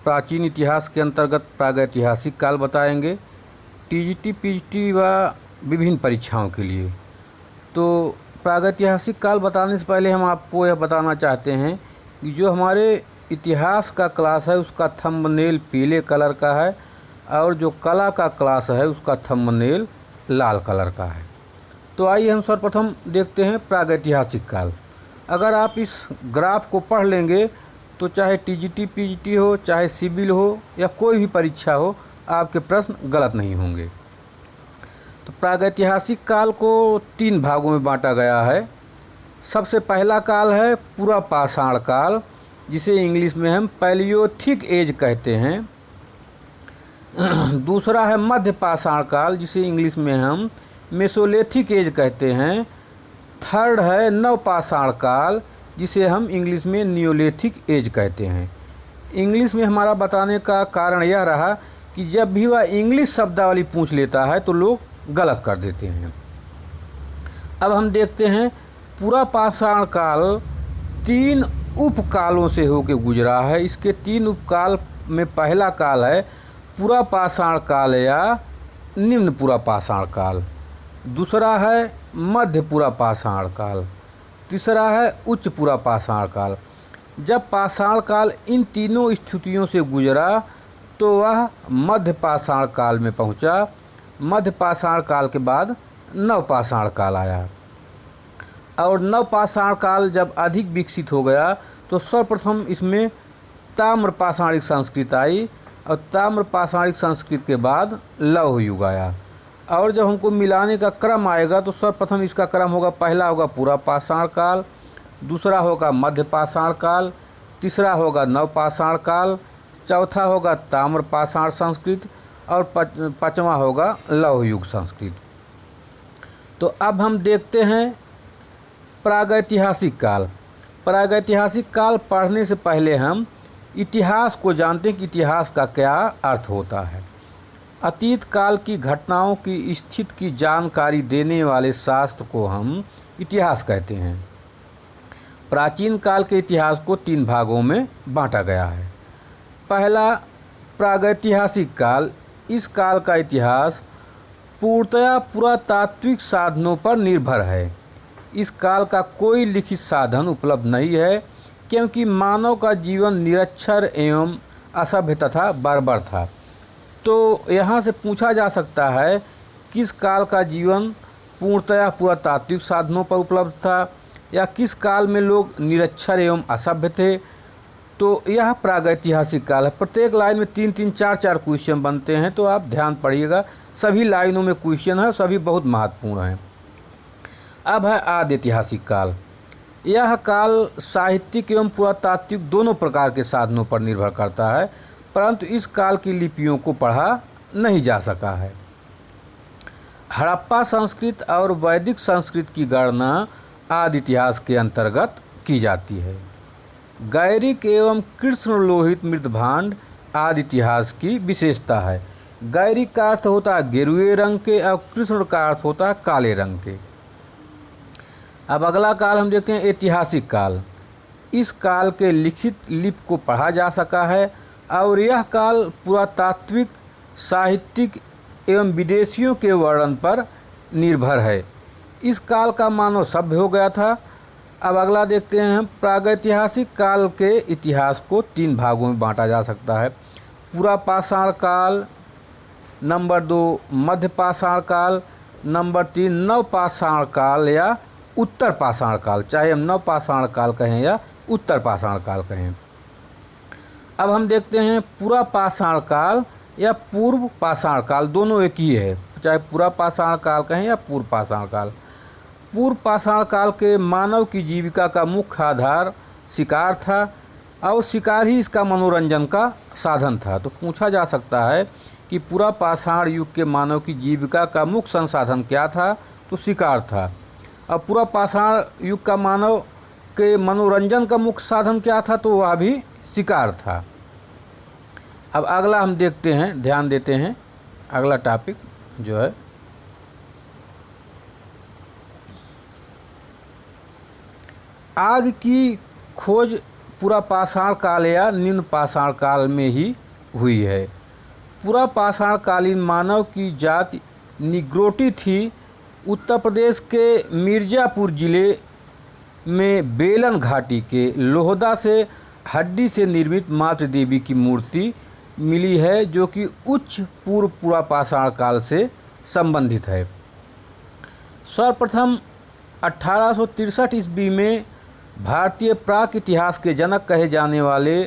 प्राचीन इतिहास के अंतर्गत प्रागैतिहासिक काल बताएंगे, टीजीटी पीजीटी व विभिन्न परीक्षाओं के लिए। तो प्रागैतिहासिक काल बताने से पहले हम आपको यह बताना चाहते हैं कि जो हमारे इतिहास का क्लास है उसका थंबनेल पीले कलर का है और जो कला का क्लास है उसका थंबनेल लाल कलर का है। तो आइए हम सर्वप्रथम देखते हैं प्रागैतिहासिक काल। अगर आप इस ग्राफ को पढ़ लेंगे तो चाहे टीजीटी पीजीटी हो, चाहे सिविल हो या कोई भी परीक्षा हो, आपके प्रश्न गलत नहीं होंगे। तो प्रागैतिहासिक काल को 3 भागों में बांटा गया है। सबसे पहला काल है पूरा पाषाण काल, जिसे इंग्लिश में हम पैलियोथिक एज कहते हैं। दूसरा है मध्य पाषाण काल, जिसे इंग्लिश में हम मेसोलिथिक एज कहते हैं। थर्ड है नवपाषाण काल, जिसे हम इंग्लिश में नियोलिथिक एज कहते हैं। इंग्लिश में हमारा बताने का कारण यह रहा कि जब भी वह इंग्लिश शब्दावली पूछ लेता है तो लोग गलत कर देते हैं। अब हम देखते हैं पूरा पाषाण काल 3 उपकालों से होकर गुजरा है। इसके 3 उपकाल में पहला काल है पूरा पाषाण काल या निम्न पूरा पाषाण काल। दूसरा है मध्य पूरा पाषाण काल। तीसरा है उच्च पूरा पाषाण काल। जब पाषाण काल इन तीनों स्थितियों से गुजरा तो वह मध्य पाषाण काल में पहुंचा। मध्य पाषाण काल के बाद नवपाषाण काल आया और नवपाषाण काल जब अधिक विकसित हो गया तो सर्वप्रथम इसमें ताम्र पाषाणिक संस्कृत आई और ताम्र पाषाणिक संस्कृत के बाद लौह युग आया। और जब हमको मिलाने का क्रम आएगा तो सर्वप्रथम इसका क्रम होगा, पहला होगा पूरा पाषाण काल, दूसरा होगा मध्य पाषाण काल, तीसरा होगा नवपाषाण काल, चौथा होगा ताम्र पाषाण संस्कृत और पांचवा होगा लौह युग संस्कृत। तो अब हम देखते हैं प्रागैतिहासिक काल। प्रागैतिहासिक काल पढ़ने से पहले हम इतिहास को जानते हैं कि इतिहास का क्या अर्थ होता है। अतीत काल की घटनाओं की स्थिति की जानकारी देने वाले शास्त्र को हम इतिहास कहते हैं। प्राचीन काल के इतिहास को 3 भागों में बांटा गया है। पहला प्रागैतिहासिक काल। इस काल का इतिहास पूर्णतया पुरातात्विक साधनों पर निर्भर है। इस काल का कोई लिखित साधन उपलब्ध नहीं है क्योंकि मानव का जीवन निरक्षर एवं असभ्य तथा बर्बर था। तो यहाँ से पूछा जा सकता है किस काल का जीवन पूर्णतया पुरातात्विक साधनों पर उपलब्ध था या किस काल में लोग निरक्षर एवं असभ्य थे। तो यह प्रागैतिहासिक काल है। प्रत्येक लाइन में 3-3, 4-4 क्वेश्चन बनते हैं, तो आप ध्यान पढ़िएगा। सभी लाइनों में क्वेश्चन है, सभी बहुत महत्वपूर्ण हैं। अब है आदि ऐतिहासिक काल। यह काल साहित्यिक एवं पुरातात्विक दोनों प्रकार के साधनों पर निर्भर करता है, परंतु इस काल की लिपियों को पढ़ा नहीं जा सका है। हड़प्पा संस्कृत और वैदिक संस्कृत की गणना आदि इतिहास के अंतर्गत की जाती है। गैरिक एवं कृष्ण लोहित मृदभांड आदि इतिहास की विशेषता है। गैरिक का अर्थ होता है गेरुए रंग के और कृष्ण का अर्थ होता है काले रंग के। अब अगला काल हम देखते हैं ऐतिहासिक काल। इस काल के लिखित लिपि को पढ़ा जा सका है और यह काल पुरातात्विक, साहित्यिक एवं विदेशियों के वर्णन पर निर्भर है। इस काल का मानव सभ्य हो गया था। अब अगला देखते हैं हम प्रागैतिहासिक काल के इतिहास को 3 भागों में बांटा जा सकता है। पूरा पाषाण काल, नंबर 2 मध्य पाषाण काल, नंबर 3 नवपाषाण काल या उत्तर पाषाण काल, चाहे हम नवपाषाण काल कहें या उत्तर पाषाण काल कहें। अब हम देखते हैं पूरा पाषाण काल या पूर्व पाषाण काल, दोनों एक ही है, चाहे पूरा पाषाण काल कहें या पूर्व पाषाण काल। पूर्व पाषाण काल के मानव की जीविका का मुख्य आधार शिकार था और शिकार ही इसका मनोरंजन का साधन था। तो पूछा जा सकता है कि पूरा पाषाण युग के मानव की जीविका का मुख्य संसाधन क्या था, तो शिकार था। और पूरा पाषाण युग का मानव के मनोरंजन का मुख्य साधन क्या था, तो वह भी शिकार था। अब अगला हम देखते हैं, ध्यान देते हैं, अगला टॉपिक जो है आग की खोज पूरा पाषाण काल या निम्न पाषाण काल में ही हुई है। पूरा पाषाण कालीन मानव की जाति निग्रोटी थी। उत्तर प्रदेश के मिर्ज़ापुर ज़िले में बेलन घाटी के लोहदा से हड्डी से निर्मित मातृ देवी की मूर्ति मिली है, जो कि उच्च पूर्व पूरा पाषाण काल से संबंधित है। सर्वप्रथम 1863 ईस्वी में भारतीय प्राक इतिहास के जनक कहे जाने वाले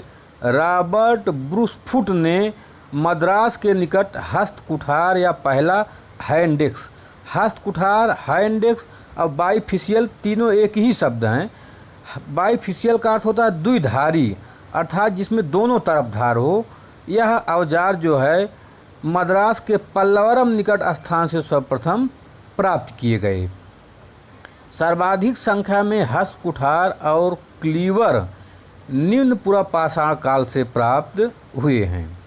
रॉबर्ट ब्रूसफुट ने मद्रास के निकट हस्तकुठार या पहला हैंडेक्स, हस्तकुठार, हैंडेक्स और बाइफिशियल तीनों एक ही शब्द हैं। बाइफिशियल का अर्थ होता है द्विधारी, अर्थात जिसमें दोनों तरफ धार हो। यह औजार जो है मद्रास के पल्लवरम निकट स्थान से सर्वप्रथम प्राप्त किए गए। सर्वाधिक संख्या में हस्तकुठार और क्लीवर निम्न पूरा पाषाण काल से प्राप्त हुए हैं।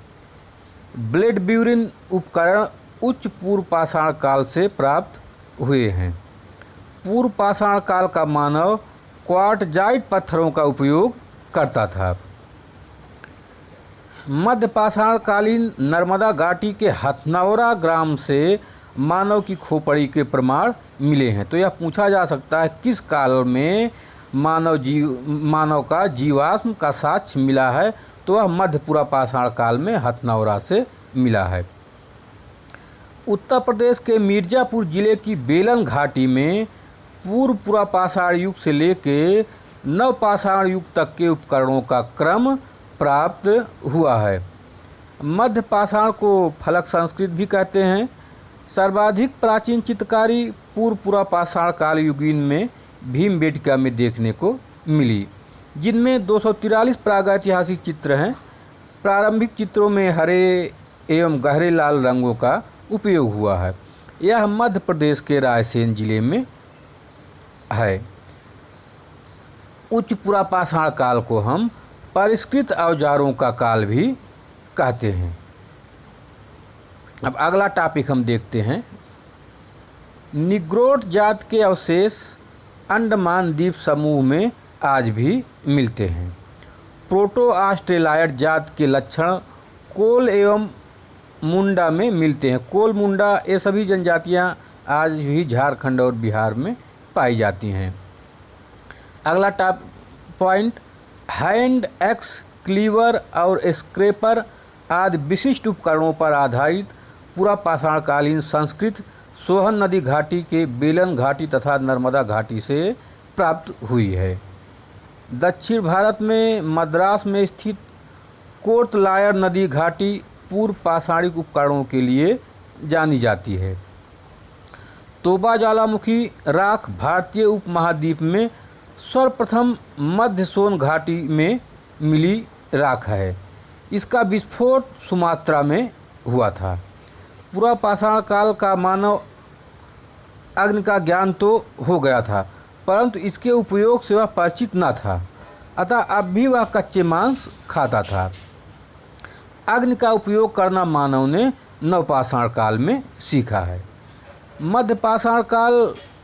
ब्लेड ब्यूरिन उपकरण उच्च पूर्व पाषाण काल से प्राप्त हुए हैं। पूर्व पाषाण काल का मानव क्वार्टजाइट पत्थरों का उपयोग करता था। मध्य पाषाण कालीन नर्मदा घाटी के हथनौरा ग्राम से मानव की खोपड़ी के प्रमाण मिले हैं। तो यह पूछा जा सकता है किस काल में मानव का जीवाश्म का साक्ष्य मिला है, तो वह मध्य पूरा पाषाण काल में हथनौरा से मिला है। उत्तर प्रदेश के मिर्ज़ापुर ज़िले की बेलन घाटी में पूर्व पूरा पाषाण युग से लेकर नव पाषाण युग तक के उपकरणों का क्रम प्राप्त हुआ है। मध्य पाषाण को फलक संस्कृत भी कहते हैं। सर्वाधिक प्राचीन चित्रकारी पूर्व पूरा पाषाण काल युगीन में भीमबेटका में देखने को मिली, जिनमें 243 प्रागैतिहासिक चित्र हैं। प्रारंभिक चित्रों में हरे एवं गहरे लाल रंगों का उपयोग हुआ है। यह मध्य प्रदेश के रायसेन जिले में है। उच्च पूरा पाषाण काल को हम परिष्कृत औजारों का काल भी कहते हैं। अब अगला टॉपिक हम देखते हैं। निग्रोट जात के अवशेष अंडमान द्वीप समूह में आज भी मिलते हैं। प्रोटो ऑस्ट्रेलाइड जात के लक्षण कोल एवं मुंडा में मिलते हैं। कोल, मुंडा ये सभी जनजातियां आज भी झारखंड और बिहार में पाई जाती हैं। अगला top point, hand axe, cleaver और स्क्रैपर आदि विशिष्ट उपकरणों पर आधारित पूरा पाषाणकालीन संस्कृत सोहन नदी घाटी के बेलन घाटी तथा नर्मदा घाटी से प्राप्त हुई है। दक्षिण भारत में मद्रास में स्थित कोर्तलायर नदी घाटी पूर्व पाषाणिक उपकरणों के लिए जानी जाती है। तोबा ज्वालामुखी राख भारतीय उपमहाद्वीप में सर्वप्रथम मध्य सोन घाटी में मिली राख है। इसका विस्फोट सुमात्रा में हुआ था। पूरा पाषाण काल का मानव अग्नि का ज्ञान तो हो गया था, परंतु इसके उपयोग से वह परिचित न था, अतः अब भी वह कच्चे मांस खाता था। अग्नि का उपयोग करना मानव ने नवपाषाण काल में सीखा है। मध्य पाषाण काल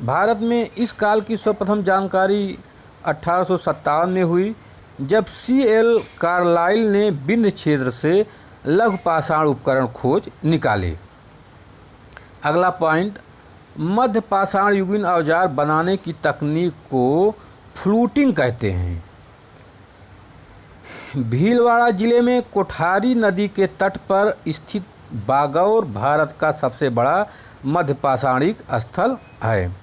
भारत में इस काल की सर्वप्रथम जानकारी 1857 में हुई, जब C.L. कार्लाइल ने विंध्य क्षेत्र से लघु पाषाण उपकरण खोज निकाले। अगला पॉइंट, मध्य पाषाण युगीन औजार बनाने की तकनीक को फ्लूटिंग कहते हैं। भीलवाड़ा जिले में कोठारी नदी के तट पर स्थित बागौर भारत का सबसे बड़ा मध्य पाषाणिक स्थल है।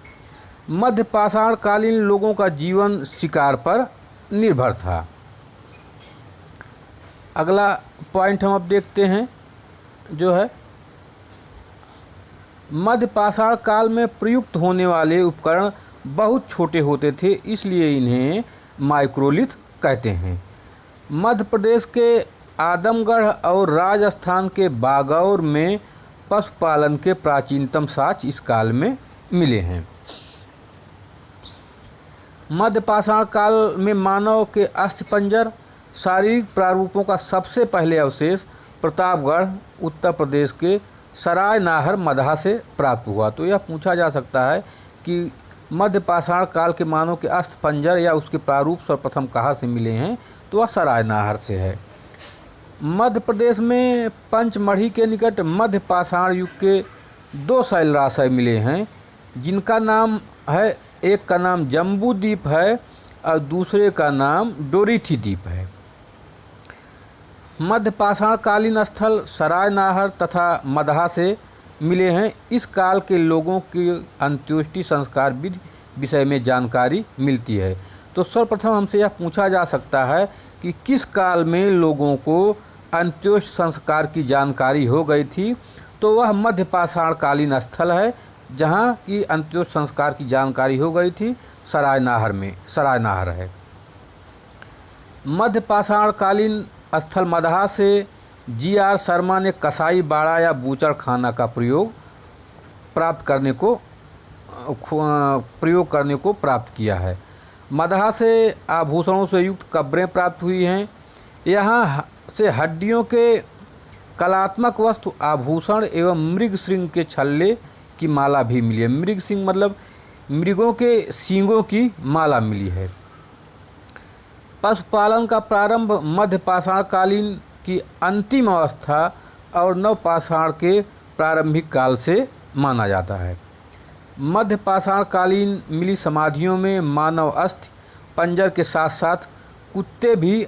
मध्य पाषाण कालीन लोगों का जीवन शिकार पर निर्भर था। अगला पॉइंट हम अब देखते हैं, जो है मध्य पाषाण काल में प्रयुक्त होने वाले उपकरण बहुत छोटे होते थे, इसलिए इन्हें माइक्रोलिथ कहते हैं। मध्य प्रदेश के आदमगढ़ और राजस्थान के बागौर में पशुपालन के प्राचीनतम साक्ष्य इस काल में मिले हैं। मध्य पाषाण काल में मानव के अस्थिपंजर शारीरिक प्रारूपों का सबसे पहले अवशेष प्रतापगढ़ उत्तर प्रदेश के सराय नाहर मदहा से प्राप्त हुआ। तो यह पूछा जा सकता है कि मध्य पाषाण काल के मानव के अस्थिपंजर या उसके प्रारूप सर्वप्रथम कहाँ से मिले हैं, तो वह सराय नाहर से है। मध्य प्रदेश में पंचमढ़ी के निकट मध्य पाषाण युग के 2 शैलराशय मिले हैं, जिनका नाम है, एक का नाम जम्बू द्वीप है और दूसरे का नाम डोरीथी द्वीप है। मध्य पाषाण कालीन स्थल सराय नाहर तथा मदहा से मिले हैं। इस काल के लोगों की अंत्योष्टि संस्कार विधि विषय में जानकारी मिलती है। तो सर्वप्रथम हमसे यह पूछा जा सकता है कि किस काल में लोगों को अंत्योष्टि संस्कार की जानकारी हो गई थी, तो वह मध्य पाषाण कालीन स्थल है जहाँ की अंत्योष्टि संस्कार की जानकारी हो गई थी, सराय नाहर है। मध्य पाषाण कालीन स्थल मदहा से जी.आर. शर्मा ने कसाई बाड़ा या बूचड़ खाना का प्रयोग करने को प्राप्त किया है। मदहा से आभूषणों से युक्त कब्रें प्राप्त हुई हैं। यहाँ से हड्डियों के कलात्मक वस्तु, आभूषण एवं मृग श्रृंग के छल्ले की माला भी मिली है। मृग श्रृंग मतलब मृगों के सींगों की माला मिली है। पशुपालन का प्रारंभ मध्य पाषाण कालीन की अंतिम अवस्था और नवपाषाण के प्रारंभिक काल से माना जाता है। मध्य पाषाण कालीन मिली समाधियों में मानव अस्थि पंजर के साथ साथ कुत्ते भी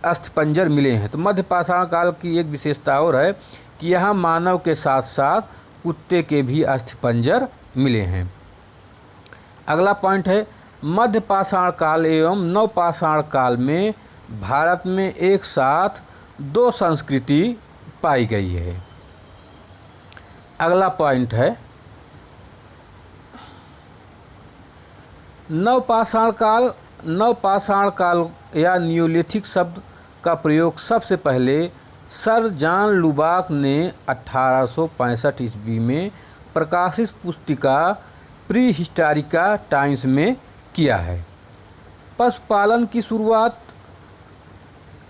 अस्थि पंजर मिले हैं। तो मध्य पाषाण काल की एक विशेषता और है कि यहाँ मानव के साथ साथ कुत्ते के भी अस्थि पंजर मिले हैं। अगला पॉइंट है, मध्य पाषाण काल एवं नवपाषाण काल में भारत में एक साथ 2 संस्कृति पाई गई है। अगला पॉइंट है, नवपाषाण काल या न्यूलिथिक शब्द का प्रयोग सबसे पहले सर जॉन लुबाक ने 1865 ईस्वी में प्रकाशित पुस्तिका प्री हिस्टोरिका टाइम्स में किया है। पशुपालन की शुरुआत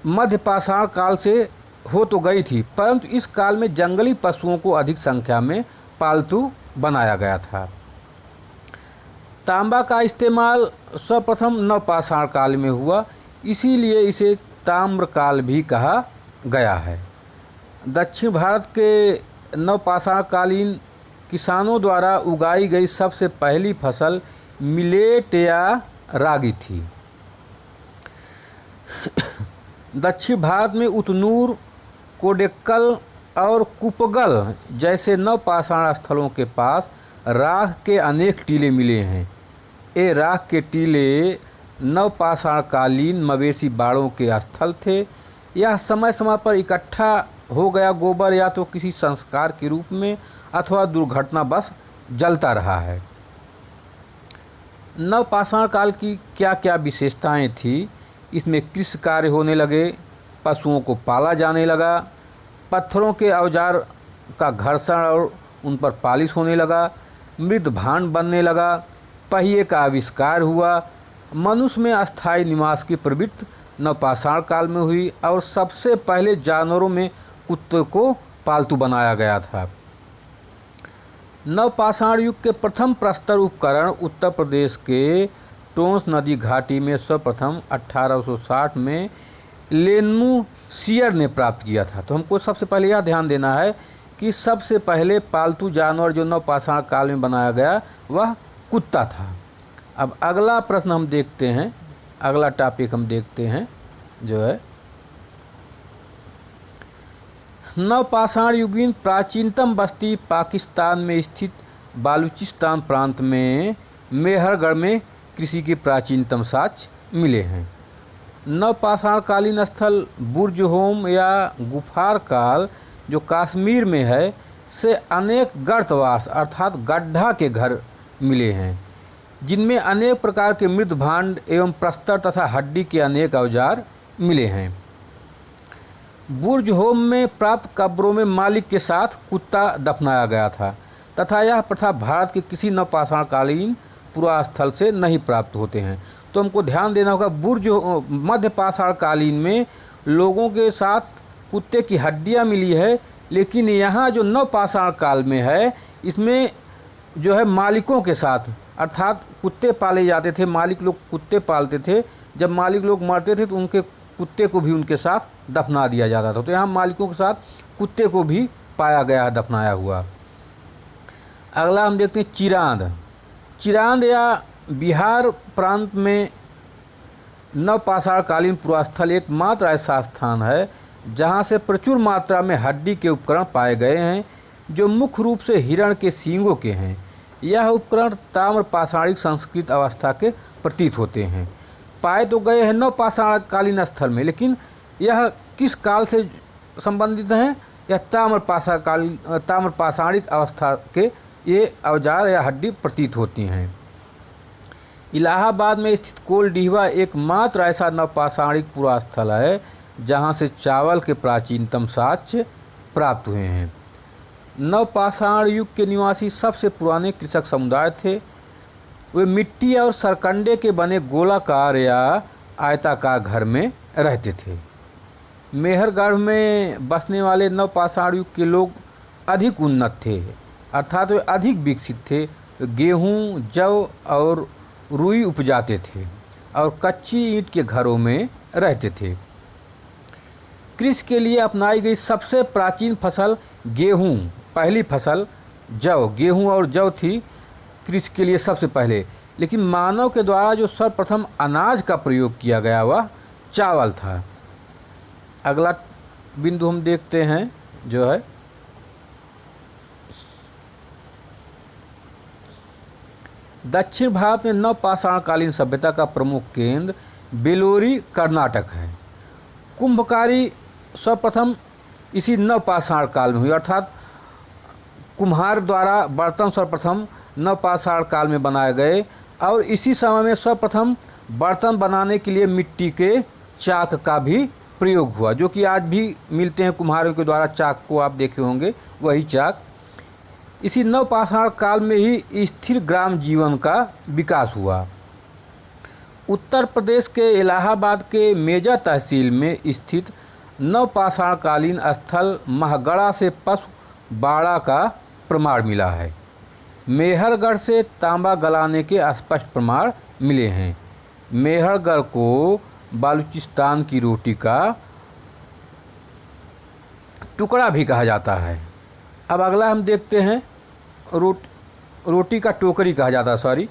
मध्य पाषाण काल से हो तो गई थी, परंतु इस काल में जंगली पशुओं को अधिक संख्या में पालतू बनाया गया था। तांबा का इस्तेमाल सर्वप्रथम नवपाषाण काल में हुआ, इसीलिए इसे ताम्रकाल भी कहा गया है। दक्षिण भारत के नवपाषाण कालीन किसानों द्वारा उगाई गई सबसे पहली फसल मिलेट या रागी थी। दक्षिण भारत में उतनूर, कोडेक्कल और कुपगल जैसे नवपाषाण स्थलों के पास राख के अनेक टीले मिले हैं। ये राख के टीले नवपाषाण कालीन मवेशी बाड़ों के स्थल थे। यह समय समय पर इकट्ठा हो गया गोबर या तो किसी संस्कार के रूप में अथवा दुर्घटनावश जलता रहा है। नवपाषाण काल की क्या क्या विशेषताएं थी? इसमें कृषि कार्य होने लगे, पशुओं को पाला जाने लगा, पत्थरों के औजार का घर्षण और उन पर पालिश होने लगा, मृद भांड बनने लगा, पहिए का आविष्कार हुआ, मनुष्य में अस्थायी निवास की प्रवृत्ति नवपाषाण काल में हुई और सबसे पहले जानवरों में कुत्ते को पालतू बनाया गया था। नवपाषाण युग के प्रथम प्रस्तर उपकरण उत्तर प्रदेश के टोंस नदी घाटी में सर्वप्रथम 1860 में लेनुसियर ने प्राप्त किया था। तो हमको सबसे पहले यह ध्यान देना है कि सबसे पहले पालतू जानवर जो नवपाषाण काल में बनाया गया वह कुत्ता था। अब अगला प्रश्न हम देखते हैं, अगला टॉपिक हम देखते हैं जो है नवपाषाण युगीन प्राचीनतम बस्ती पाकिस्तान में स्थित बालूचिस्तान प्रांत में मेहरगढ़ में कृषि के प्राचीनतम साक्ष्य मिले हैं। नवपाषाण कालीन स्थल बुर्ज होम या गुफार काल जो कश्मीर में है से अनेक गर्तवास अर्थात गड्ढा के घर मिले हैं, जिनमें अनेक प्रकार के मृद भांड एवं प्रस्तर तथा हड्डी के अनेक औजार मिले हैं। बुर्ज होम में प्राप्त कब्रों में मालिक के साथ कुत्ता दफनाया गया था तथा यह प्रथा भारत के किसी नवपाषाण कालीन पुरास्थल से नहीं प्राप्त होते हैं। तो हमको ध्यान देना होगा, बुर्ज मध्य पाषाण कालीन में लोगों के साथ कुत्ते की हड्डियां मिली है, लेकिन यहाँ जो नवपाषाण काल में है इसमें जो है मालिकों के साथ अर्थात कुत्ते पाले जाते थे, मालिक लोग कुत्ते पालते थे जब मालिक लोग मरते थे तो उनके कुत्ते को भी उनके साथ दफना दिया जाता था। तो यहाँ मालिकों के साथ कुत्ते को भी पाया गया है दफनाया हुआ। अगला हम देखते हैं चिरांद। चिरांद या बिहार प्रांत में नवपाषाणकालीन पुरास्थल एकमात्र ऐसा स्थान है जहाँ से प्रचुर मात्रा में हड्डी के उपकरण पाए गए हैं जो मुख्य रूप से हिरण के सींगों के हैं। यह उपकरण ताम्रपाषाणिक संस्कृत अवस्था के प्रतीत होते हैं। पाए तो गए हैं नवपाषाणकालीन स्थल में, लेकिन यह किस काल से संबंधित हैं? यह ताम्रपाषाणिक अवस्था के ये औजार या हड्डी प्रतीत होती हैं। इलाहाबाद में स्थित कोलडीहवा एकमात्र ऐसा नवपाषाणिक पुरास्थल है जहाँ से चावल के प्राचीनतम साक्ष्य प्राप्त हुए हैं। नवपाषाण युग के निवासी सबसे पुराने कृषक समुदाय थे। वे मिट्टी और सरकंडे के बने गोलाकार या आयताकार घर में रहते थे। मेहरगढ़ में बसने वाले नवपाषाण युग के लोग अधिक उन्नत थे, अर्थात वे अधिक विकसित थे। गेहूँ, जौ और रुई उपजाते थे और कच्ची ईंट के घरों में रहते थे। कृषि के लिए अपनाई गई सबसे प्राचीन फसल गेहूँ, पहली फसल जौ, गेहूँ और जौ थी कृषि के लिए सबसे पहले। लेकिन मानव के द्वारा जो सर्वप्रथम अनाज का प्रयोग किया गया वह चावल था। अगला बिंदु हम देखते हैं जो है दक्षिण भारत में नवपाषाणकालीन सभ्यता का प्रमुख केंद्र बेलोरी कर्नाटक है। कुंभकारी सर्वप्रथम इसी नवपाषाण काल में हुई, अर्थात कुम्हार द्वारा बर्तन सर्वप्रथम नवपाषाण काल में बनाए गए और इसी समय में सर्वप्रथम बर्तन बनाने के लिए मिट्टी के चाक का भी प्रयोग हुआ, जो कि आज भी मिलते हैं कुम्हारों के द्वारा। चाक को आप देखे होंगे, वही चाक। इसी नवपाषाण काल में ही स्थिर ग्राम जीवन का विकास हुआ। उत्तर प्रदेश के इलाहाबाद के मेजा तहसील में स्थित नवपाषाणकालीन स्थल महगढ़ा से पशु बाड़ा का प्रमाण मिला है। मेहरगढ़ से तांबा गलाने के स्पष्ट प्रमाण मिले हैं। मेहरगढ़ को बालूचिस्तान की रोटी का टुकड़ा भी कहा जाता है। अब अगला हम देखते हैं रोटी का टोकरी कहा जाता है, सॉरी,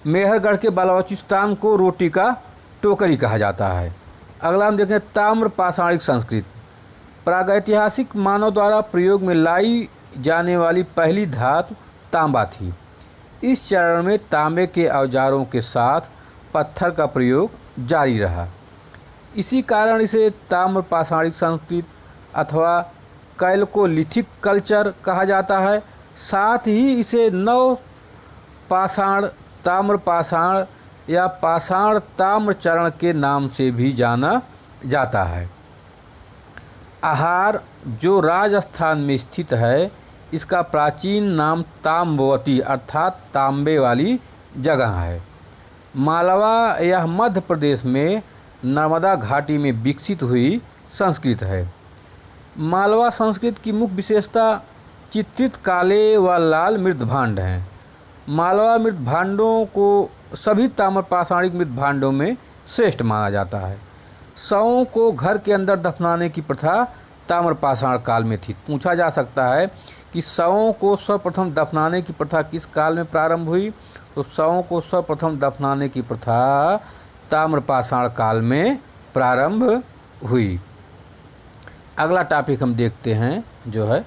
मेहरगढ़ के बालूचिस्तान को रोटी का टोकरी कहा जाता है। अगला हम देखते हैं ताम्रपाषाणिक संस्कृत। प्रागैतिहासिक मानव द्वारा प्रयोग में लाई जाने वाली पहली धातु तांबा थी। इस चरण में तांबे के औजारों के साथ पत्थर का प्रयोग जारी रहा। इसी कारण इसे ताम्रपाषाणिक संस्कृत अथवा कैल्कोलिथिक कल्चर कहा जाता है। साथ ही इसे नवपाषाण, ताम्रपाषाण या पाषाण ताम्र चरण के नाम से भी जाना जाता है। आहार, जो राजस्थान में स्थित है, इसका प्राचीन नाम ताम्बवती अर्थात तांबे वाली जगह है। मालवा यह मध्य प्रदेश में नर्मदा घाटी में विकसित हुई संस्कृत है। मालवा संस्कृत की मुख्य विशेषता चित्रित काले व लाल मृदभांड हैं। मालवा मृदभांडों को सभी ताम्रपाषाणिक मृदभांडों में श्रेष्ठ माना जाता है। शवों को घर के अंदर दफनाने की प्रथा ताम्रपाषाण काल में थी। पूछा जा सकता है कि शवों को सर्वप्रथम दफनाने की प्रथा किस काल में प्रारंभ हुई? तो शवों को सर्वप्रथम दफनाने की प्रथा ताम्रपाषाण काल में प्रारंभ हुई। अगला टॉपिक हम देखते हैं जो है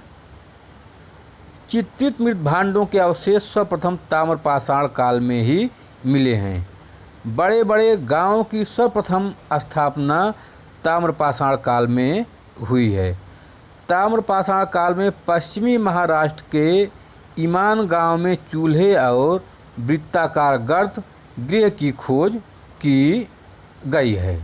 चित्रित मृदभांडों के अवशेष सर्वप्रथम ताम्रपाषाण काल में ही मिले हैं। बड़े बड़े गांवों की सर्वप्रथम स्थापना ताम्रपाषाण काल में हुई है। ताम्रपाषाण काल में पश्चिमी महाराष्ट्र के ईमान गांव में चूल्हे और वृत्ताकार गर्त गृह की खोज की गई है।